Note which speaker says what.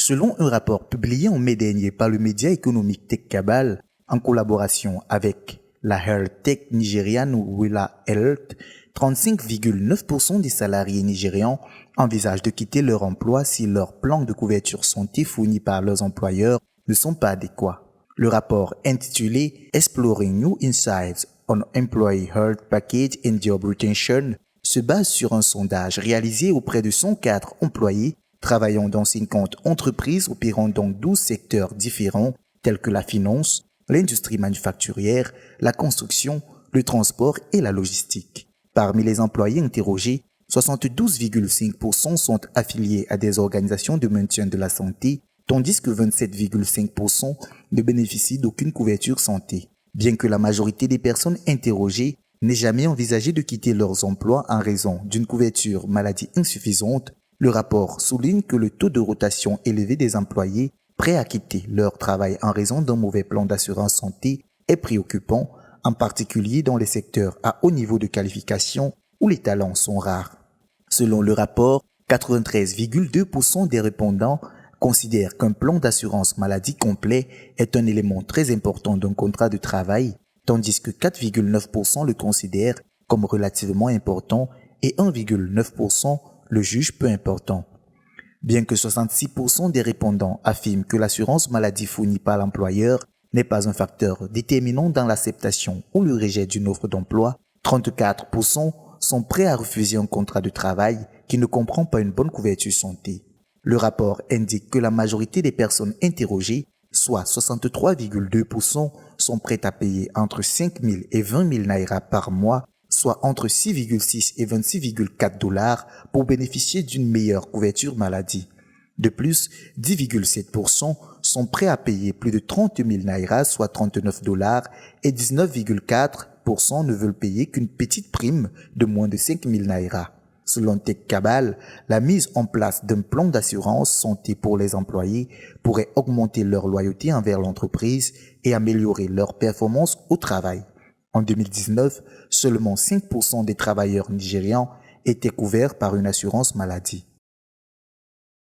Speaker 1: Selon un rapport publié en mai dernier par le média économique Tech Cabal, en collaboration avec la Health Tech nigériane Willa Health, 35,9% des salariés nigérians envisagent de quitter leur emploi si leurs plans de couverture santé fournis par leurs employeurs ne sont pas adéquats. Le rapport intitulé Exploring New Insights on Employee Health Package and Job Retention se base sur un sondage réalisé auprès de 104 employés travaillant dans 50 entreprises opérant dans 12 secteurs différents tels que la finance, l'industrie manufacturière, la construction, le transport et la logistique. Parmi les employés interrogés, 72,5% sont affiliés à des organisations de maintien de la santé, tandis que 27,5% ne bénéficient d'aucune couverture santé. Bien que la majorité des personnes interrogées n'aient jamais envisagé de quitter leurs emplois en raison d'une couverture maladie insuffisante, le rapport souligne que le taux de rotation élevé des employés prêts à quitter leur travail en raison d'un mauvais plan d'assurance santé est préoccupant, en particulier dans les secteurs à haut niveau de qualification où les talents sont rares. Selon le rapport, 93,2% des répondants considèrent qu'un plan d'assurance maladie complet est un élément très important d'un contrat de travail, tandis que 4,9% le considèrent comme relativement important et 1,9% le jugent peu important. Bien que 66% des répondants affirment que l'assurance maladie fournie par l'employeur n'est pas un facteur déterminant dans l'acceptation ou le rejet d'une offre d'emploi, 34% sont prêts à refuser un contrat de travail qui ne comprend pas une bonne couverture santé. Le rapport indique que la majorité des personnes interrogées, soit 63,2%, sont prêtes à payer entre 5 000 et 20 000 naira par mois, soit entre 6,6 et 26,4 dollars pour bénéficier d'une meilleure couverture maladie. De plus, 10,7% sont prêts à payer plus de 30 000 naira, soit 39 dollars, et 19,4% ne veulent payer qu'une petite prime de moins de 5 000 naira. Selon Tech Cabal, la mise en place d'un plan d'assurance santé pour les employés pourrait augmenter leur loyauté envers l'entreprise et améliorer leur performance au travail. En 2019, seulement 5% des travailleurs nigérians étaient couverts par une assurance maladie.